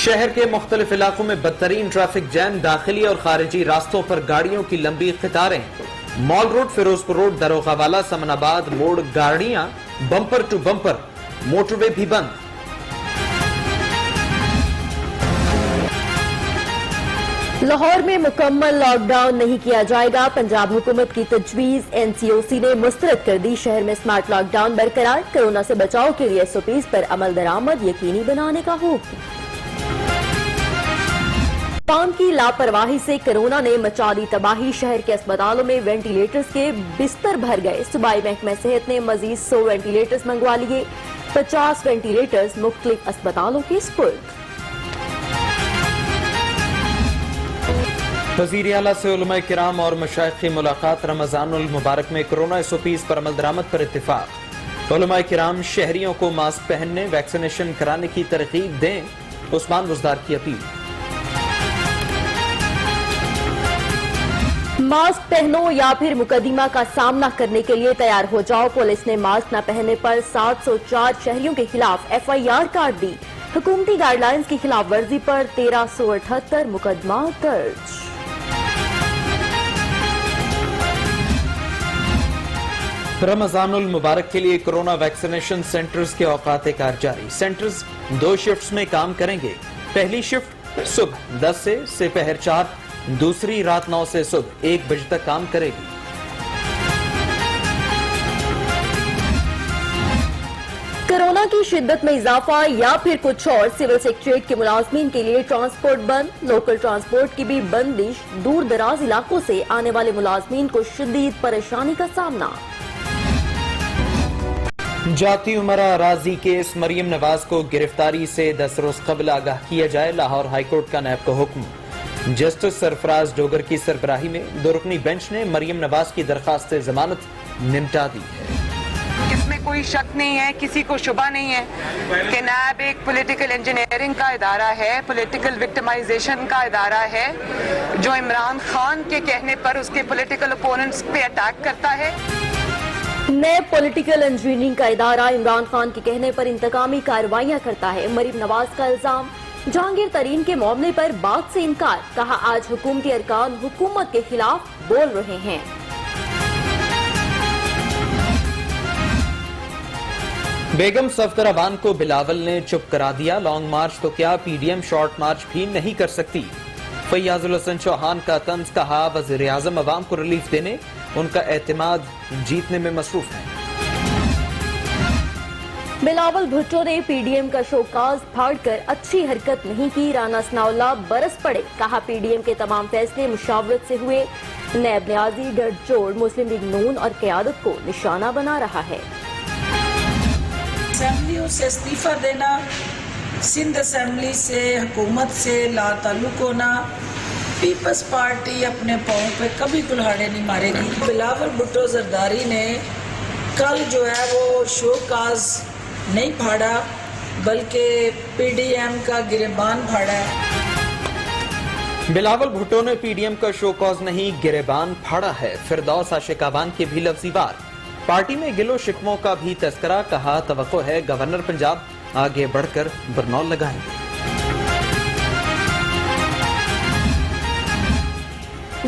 شہر کے مختلف علاقوں میں بدترین ٹریفک جیم، داخلی اور خارجی راستوں پر گاڑیوں کی لمبی قطاریں۔ مال روڈ، فیروزپور روڈ، دروغہ والا، سمن آباد موڑ گاڑیاں بمپر ٹو بمپر، موٹر وے بھی بند۔ لاہور میں مکمل لاک ڈاؤن نہیں کیا جائے گا، پنجاب حکومت کی تجویز NCOC نے مسترد کر دی۔ شہر میں سمارٹ لاک ڈاؤن برقرار، کورونا سے بچاؤ کے لیے SOPs پر عمل درآمد یقینی بنانے کا حکم۔ عوام کی لاپرواہی سے کورونا نے مچا دی تباہی، شہر کے اسپتالوں میں وینٹیلیٹرز کے بستر بھر گئے۔ صوبائی محکمہ صحت نے مزید 100 وینٹیلیٹرز منگوا لیے، 50 وینٹیلیٹرز مختلف اسپتالوں کے سپرد۔ وزیر اعلیٰ سے علماء کرام اور مشائخ کی ملاقات، رمضان المبارک میں کورونا SOPs پر عمل درآمد پر اتفاق۔ علماء کرام شہریوں کو ماسک پہننے، ویکسینیشن کرانے کی ترغیب دیں، عثمان بزدار کی اپیل۔ ماسک پہنو یا پھر مقدمہ کا سامنا کرنے کے لیے تیار ہو جاؤ، پولیس نے ماسک نہ پہننے پر 704 شہریوں کے خلاف FIR کاٹ دی، حکومتی گائیڈ لائنز کی خلاف ورزی پر 1378 مقدمہ درج۔ رمضان المبارک کے لیے کورونا ویکسینیشن سینٹرز کے اوقات کار جاری، سینٹرز 2 شفٹس میں کام کریں گے۔ پہلی شفٹ صبح 10 سے پہر 4، دوسری رات 9 سے صبح 1 بجے تک کام کرے گی۔ کورونا کی شدت میں اضافہ یا پھر کچھ اور، سول سیکریٹریٹ کے ملازمین کے لیے ٹرانسپورٹ بند، لوکل ٹرانسپورٹ کی بھی بندش، دور دراز علاقوں سے آنے والے ملازمین کو شدید پریشانی کا سامنا۔ جاتی عمرہ اراضی کیس، مریم نواز کو گرفتاری سے 10 روز قبل آگاہ کیا جائے، لاہور ہائی کورٹ کا نیب کو حکم۔ جسٹس سرفراز ڈوگر کی سربراہی میں 2 رکنی بینچ نے مریم نواز کی درخواست ضمانت نمٹا دی ہے۔ اس میں کوئی شک نہیں ہے، کسی کو شبہ نہیں ہے کہ نیب ایک پولیٹیکل انجینئرنگ کا ادارہ ہے، پولیٹیکل وکٹمائزیشن کا ادارہ ہے، جو عمران خان کے کہنے پر اس کے پولیٹیکل اپوننٹس پہ اٹیک کرتا ہے۔ نیب پولیٹیکل انجینئرنگ کا ادارہ عمران خان کے کہنے پر انتقامی کارروائیاں کرتا ہے، مریم نواز کا الزام۔ جہانگیر ترین کے معاملے پر بات سے انکار، کہا آج حکومتی ارکان حکومت کے خلاف بول رہے ہیں۔ بیگم صفدر اوان کو بلاول نے چپ کرا دیا، لانگ مارچ تو کیا PDM شارٹ مارچ بھی نہیں کر سکتی۔ فیاض الحسن چوہان کا طنز، کہا وزیر اعظم عوام کو ریلیف دینے، ان کا اعتماد جیتنے میں مصروف ہے۔ بلاول بھٹو نے PDM کا شوکاز پھاڑ کر اچھی حرکت نہیں کی، رانا ثناء اللہ برس پڑے، کہا PDM کے تمام فیصلے مشاورت سے ہوئے، نیب نیازی گٹھ جوڑ مسلم لیگ نون اور قیادت کو نشانہ بنا رہا ہے۔ اسمبلیوں سے استعفیٰ دینا، سندھ اسمبلی سے حکومت سے لا تعلق ہونا، پیپلز پارٹی اپنے پاؤں پہ کبھی کلہاڑے نہیں مارے گی۔ بلاول بھٹو زرداری نے کل جو ہے وہ شوکاز نہیں پھاڑا، بلکہ PDM کا گریبان پھاڑا ہے۔ بلاول بھٹو نے PDM کا شوکاز نہیں گریبان پھاڑا ہے، فردوس عاشق اوان کے بھی لفظی وار، پارٹی میں گلو شکووں کا بھی تذکرہ، کہا توقع ہے گورنر پنجاب آگے بڑھ کر برنول لگائیں گے۔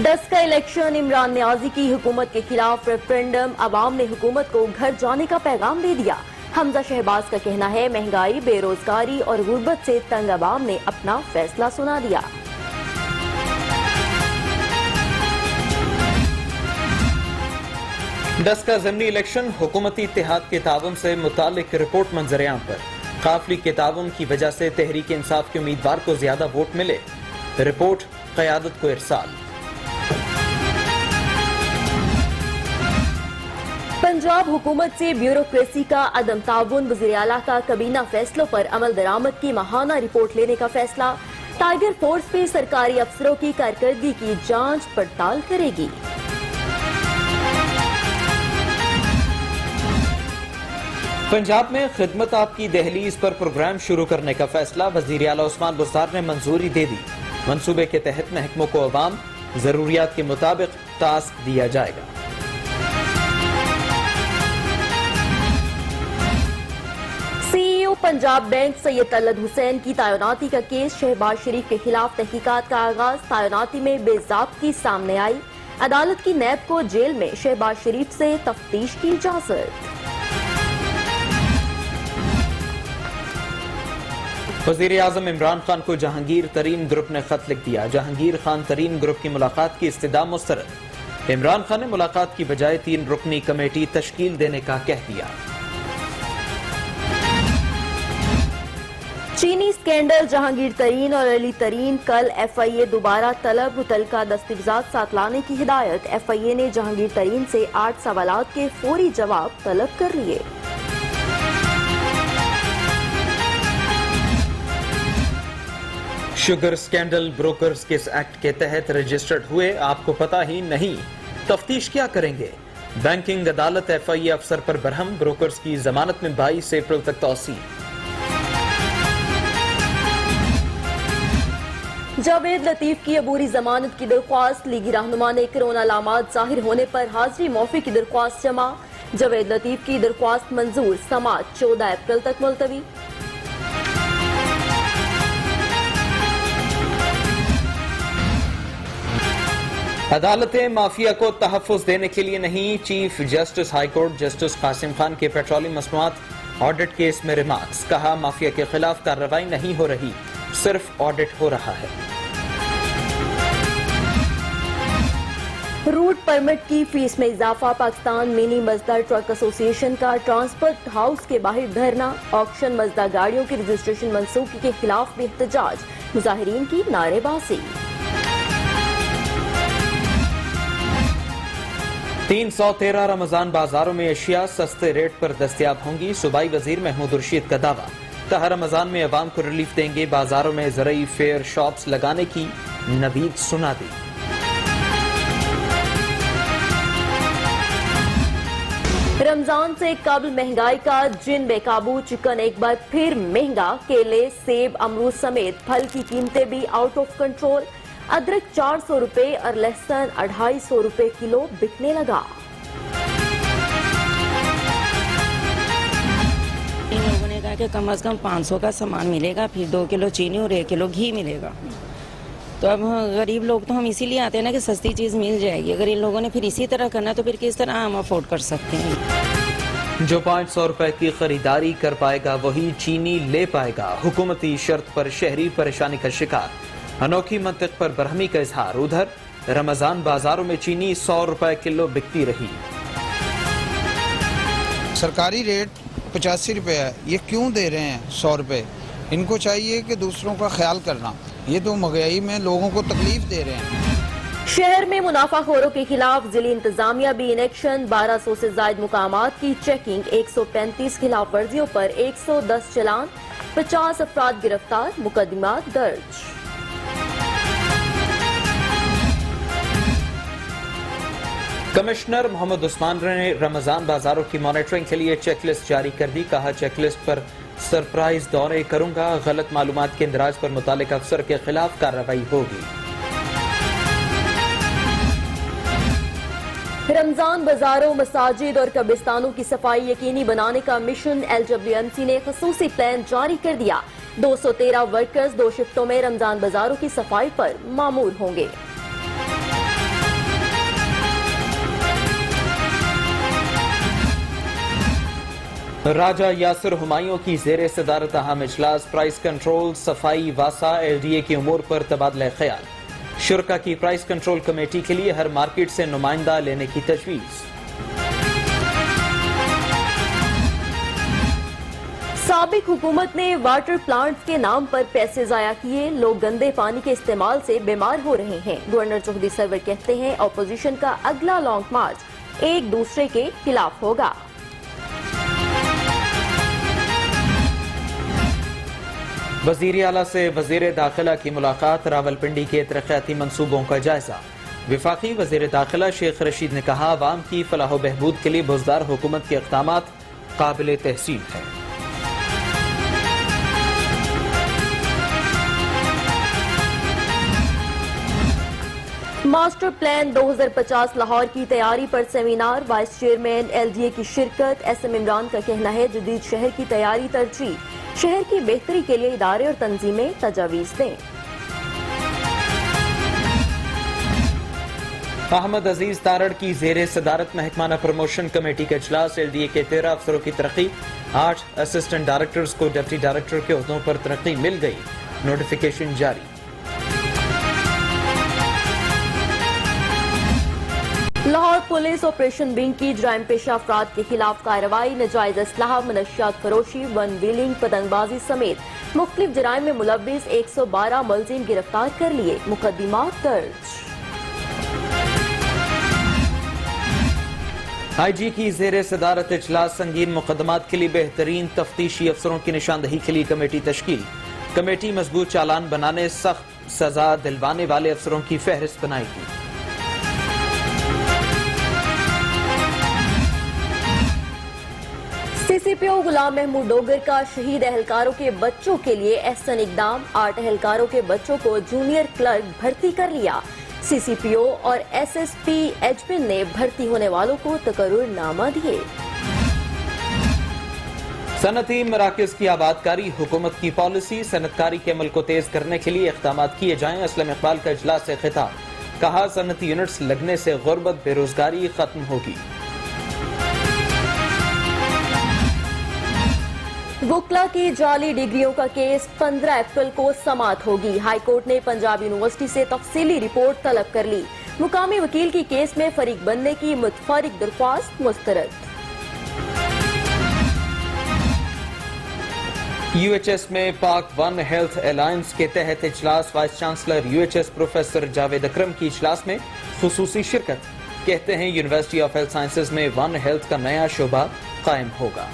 10 کا الیکشن، عمران نیازی کی حکومت کے خلاف ریفرینڈم، عوام نے حکومت کو گھر جانے کا پیغام دے دیا۔ حمزہ شہباز کا کہنا ہے مہنگائی، بے روزگاری اور غربت سے تنگ عوام نے اپنا فیصلہ سنا دیا۔ دس کا ضمنی الیکشن، حکومتی اتحاد کے تعاون سے متعلق رپورٹ منظر عام پر، قافلی کے تعاون کی وجہ سے تحریک انصاف کے امیدوار کو زیادہ ووٹ ملے، رپورٹ قیادت کو ارسال۔ پنجاب حکومت سے بیوروکریسی کا عدم تعاون، وزیر اعلیٰ کا کابینہ فیصلوں پر عمل درآمد کی ماہانہ رپورٹ لینے کا فیصلہ، ٹائیگر فورس پہ سرکاری افسروں کی کارکردگی کی جانچ پڑتال کرے گی۔ پنجاب میں خدمت آپ کی دہلیز پر پروگرام شروع کرنے کا فیصلہ، وزیر اعلیٰ عثمان بزدار نے منظوری دے دی، منصوبے کے تحت محکموں کو عوام ضروریات کے مطابق ٹاسک دیا جائے گا۔ पंजाब बैंक सैयद तलत हुसैन की तैनाती का केस, शहबाज शरीफ के खिलाफ तहकीकात का आगाज, तैनाती में बेज़ाब्ती सामने आई, अदालत की नैब को जेल में शहबाज शरीफ से तफ्तीश की इजाजत। वज़ीर आज़म इमरान खान को जहांगीर तरीन ग्रुप ने खत लिख दिया। जहांगीर खान तरीन ग्रुप की मुलाकात की इस्तदा मुस्तरद। इमरान खान ने मुलाकात की बजाय 3 रुकनी कमेटी तश्कील देने का कह दिया। चीनी स्कैंडल, जहांगीर तरीन और अली तरीन, कल FIA दोबारा तलब, मुतल्लिका दस्तावेज़ात साथ लाने की हिदायत। FIA ने जहांगीर तरीन से 8 सवालात के फौरी जवाब तलब कर लिए। शुगर स्कैंडल ब्रोकर्स किस एक्ट के तहत रजिस्टर्ड हुए, आपको पता ही नहीं, तफ्तीश क्या करेंगे? बैंकिंग अदालत FIA अफसर पर बरहम, ब्रोकर्स की जमानत में 22 अप्रैल तक तौसील। जावेद लतीफ की अबूरी जमानत की दरख्वास्त, लीगी रहनुमा ने कोरोना अलामात जाहिर होने पर हाजिरी मौफी की दरख्वास्त जमा। जावेद लतीफ की दरख्वास्त मंजूर, समाअत 14 अप्रैल तक मुलतवी। अदालतें माफिया को तहफ़्फ़ुज़ देने के लिए नहीं, chief justice high court justice Qasim Khan के पेट्रोलियम मसनूआत ऑडिट केस में रिमार्क्स। कहा, माफिया के खिलाफ कार्रवाई नहीं हो रही, सिर्फ ऑडिट हो रहा है। रूट परमिट की फीस में इजाफा, पाकिस्तान मिनी मजदा ट्रक एसोसिएशन का ट्रांसपोर्ट हाउस के बाहर धरना, ऑक्शन मजदा गाड़ियों की रजिस्ट्रेशन मंसूखी के खिलाफ भी एहतजाज, मुजाहिरीन की नारेबाजी। 313 रमजान बाजारों में अशिया सस्ते रेट पर दस्तयाब होंगी, सूबाई वजीर महमूद रशीद का दावा। कहा, रमजान में अवाम को रिलीफ देंगे, बाजारों में ज़रई फेयर शॉप्स लगाने की नवीद सुना दी। रमजान से कबल महंगाई का जिन बेकाबू, चिकन एक बार फिर महंगा, केले, सेब, अमरूद समेत फल की कीमतें भी आउट ऑफ कंट्रोल। अदरक 400 रुपए और लहसुन 250 रुपए किलो बिकने लगा। इन लोगों ने कहा कि कम से कम 500 का सामान मिलेगा, फिर 2 किलो चीनी और 1 किलो घी मिलेगा। तो अब गरीब लोग तो हम इसीलिए आते हैं ना कि सस्ती चीज़ मिल जाएगी। अगर इन लोगों ने फिर इसी तरह करना तो फिर किस तरह हम अफोर्ड कर सकते हैं? जो 500 रुपए की खरीदारी कर पाएगा वही चीनी ले पाएगा। हुकूमती शर्त पर शहरी परेशानी का शिकार, अनोखी मंतिक पर बरहमी का इजहार। उधर रमजान बाजारों में चीनी 100 रुपए किलो बिकती रही। सरकारी रेट 85 रुपए है, ये क्यों दे रहे हैं 100 रुपए? इनको चाहिए कि दूसरों का ख्याल करना, ये तो महंगाई में लोगों को तकलीफ दे रहे हैं। शहर में मुनाफाखोरों के खिलाफ जिली इंतजामिया भी इन एक्शन, 1200 से ज्यादा मुकामात की चेकिंग, 135 खिलाफ वर्जियों पर 110 चलान, 50 अफराद गिरफ्तार, मुकदमात दर्ज। कमिश्नर मोहम्मद उस्मान ने रमजान बाजारों की मॉनिटरिंग के लिए चेकलिस्ट जारी कर दी। कहा, चेकलिस्ट पर सरप्राइज दौरे करूंगा, गलत मालूमात के इंदराज पर मुतालिक अफसर के खिलाफ कार्रवाई होगी। रमजान बाजारों, मसाजिद और कब्रिस्तानों की सफाई यकीनी बनाने का मिशन, LWMC ने खसूसी प्लान जारी कर दिया। 213 वर्कर्स 2 शिफ्टों में रमजान बाजारों की सफाई पर मामूर होंगे। राजा यासिर हुमायूं की ज़ेरे सदारत अहम इजलास, प्राइस कंट्रोल, सफाई, वासा, LDA के उमूर पर तबादला ख्याल। शुरका की प्राइस कंट्रोल कमेटी के लिए हर मार्केट से नुमाइंदा लेने की तजवीज़। साबिक हुकूमत ने वाटर प्लांट्स के नाम पर पैसे जाया किए, लोग गंदे पानी के इस्तेमाल से बीमार हो रहे हैं। गवर्नर चौधरी सरवर कहते हैं, ऑपोजिशन का अगला लॉन्ग मार्च एक दूसरे के खिलाफ होगा। वजीर आला से वजीर दाखिला की मुलाकात, रावलपिंडी के तरक्याती मंसूबों का जायजा। विफाकी वजीर दाखिला शेख रशीद ने कहा, आवाम की फलाह बहबूद के लिए बुज़दार हुकूमत के इक़दामात काबिल तहसीन है। मास्टर प्लान 2050 लाहौर की तैयारी पर सेमिनार, वाइस चेयरमैन LDA की शिरकत। SM इमरान का कहना है जदीद शहर की तैयारी तरजीह, शहर की बेहतरी के लिए इदारे और तंजीमें तजावीज दें। अहमद अजीज तारड़ की जेर सदारत महकमाना प्रमोशन कमेटी का इजलास। LDA के 13 अफसरों की तरक्की, 8 असिस्टेंट डायरेक्टर्स को डिप्टी डायरेक्टर के ओहदों पर तरक्की मिल गई, नोटिफिकेशन जारी। लाहौर पुलिस ऑपरेशन विंग की जराइम पेशा अफराद के खिलाफ कार्रवाई, नजायज असलाह, मनशियात फरोशी, वन व्हीलिंग, पतंगबाजी समेत मुख्तलिफ जराइम में मुलव्विस 112 मुलजिम गिरफ्तार कर लिए, मुकदमात दर्ज। IG की जेर सदारत इजलास, संगीन मुकदमात के लिए बेहतरीन तफ्तीशी अफसरों की निशानदही के लिए कमेटी तश्कील। कमेटी मजबूत चालान बनाने, सख्त सजा दिलवाने वाले अफसरों की फहरिस्त बनाएगी। CCPO गुलाम महमूद डोगर का शहीद एहलकारों के बच्चों के लिए एहसन इकदाम, 8 एहलकारों के बच्चों को जूनियर क्लर्क भर्ती कर लिया। CCPO और SSP एचपिन ने भर्ती होने वालों को तकर्रुरनामा दिए। सनती मराकज की आबादकारी हुकूमत की पॉलिसी, सनतकारी के अमल को तेज करने के लिए इक़दाम किए जाएं। असलम इकबाल का इजलास से खिताब, कहा सनती यूनिट्स लगने से गुर्बत बेरोजगारी खत्म होगी। वुकला की जाली डिग्रियों का केस 15 अप्रैल को समाअत होगी। हाईकोर्ट ने पंजाब यूनिवर्सिटी से तफसीली रिपोर्ट तलब कर ली। मुकामी वकील की केस में फरीक बनने की मुतफरिक दरख्वास्त मुस्तरद। UHS में पाक वन हेल्थ अलायंस के तहत इजलास, vice chancellor UHS professor Javed Akram की इजलास में खुसूसी शिरकत। कहते हैं यूनिवर्सिटी ऑफ हेल्थ साइंसेज में वन हेल्थ का नया शोबा कायम होगा।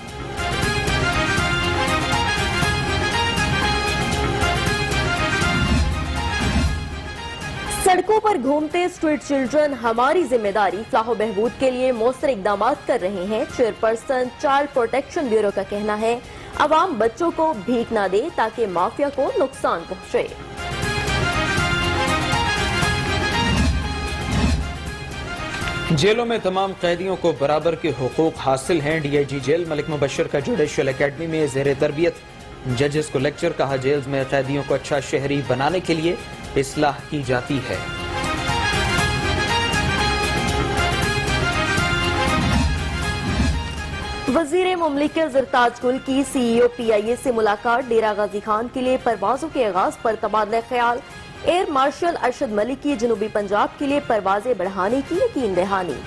सड़कों पर घूमते स्ट्रीट चिल्ड्रन हमारी जिम्मेदारी, फलाह बहबूद के लिए मौसर इकदाम कर रहे हैं। चेयरपर्सन चाइल्ड प्रोटेक्शन ब्यूरो का कहना है अवाम बच्चों को भीख ना दे ताकि माफिया को नुकसान पहुंचे। जेलों में तमाम कैदियों को बराबर के हुकूक हासिल हैं। DIG जेल मलिक मुबशर का जुडिशल एकेडमी में जेर तरबियत, जजेस को लेक्चर, कहा जेल्स में कैदियों को अच्छा शहरी बनाने के लिए इस्लाह की जाती है। वजीर मुमलिकत ज़रताज गुल की CEO PIA से मुलाकात, डेरा गाजी खान के लिए परवाजों के आगाज पर तबादला ख्याल। एयर मार्शल अरशद मलिक की जनूबी पंजाब के लिए परवाजें बढ़ाने की यकीन दहानी।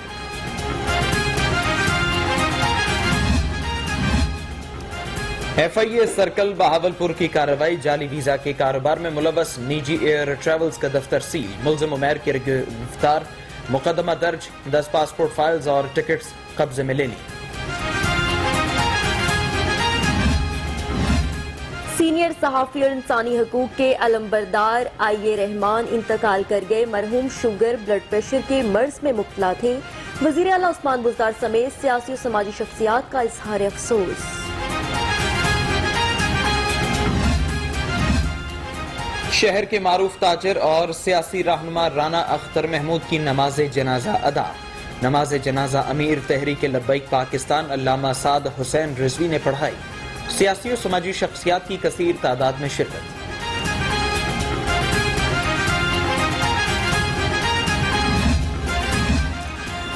FIA सर्कल बहावलपुर की कार्रवाई, जाली वीजा के कारोबार में मुलव्वस निजी एयर ट्रेवल्स का दफ्तर सील, मुलजिम उमैर की गिरफ्तार, मुकदमा दर्ज, 10 पासपोर्ट फाइल्स और टिकट्स कब्जे में ले ली। सीनियर सहाफी और इंसानी हकूक के अलमबरदार IA रहमान इंतकाल कर गए। मरहूम शुगर ब्लड प्रेशर के मर्ज में मुब्तला थे। वजीर आला उस्मान बुज़दार समेत सियासी और समाजी शख्सियात का इजहार अफसोस। शहर के मारूफ ताजिर और सियासी रहनुमा राना अख्तर महमूद की नमाज जनाजा अदा। नमाज जनाजा अमीर तहरीक लब्बैक पाकिस्तान अल्लामा साद हुसैन रिजवी ने पढ़ाई। सियासी और समाजी शख्सियात की कसीर तादाद में शिरकत।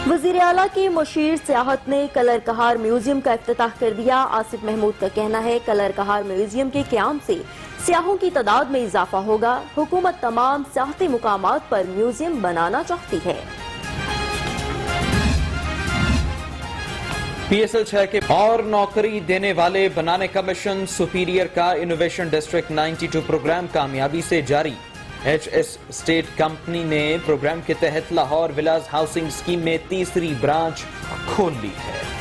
वजीर आला की मुशीर सियाहत ने कलर कहार म्यूजियम का इफ्तिताह कर दिया। आसिफ महमूद का कहना है कलर कहार म्यूजियम के क़याम से सियाहों की तादाद में इजाफा होगा। हुकूमत तमाम सियाहती मुकामात पर म्यूजियम बनाना चाहती है। PSL 6 के और नौकरी देने वाले बनाने का मिशन सुपीरियर का इनोवेशन डिस्ट्रिक्ट 92 प्रोग्राम कामयाबी से जारी। HS स्टेट कंपनी ने प्रोग्राम के तहत लाहौर विलास हाउसिंग स्कीम में तीसरी ब्रांच खोल ली है।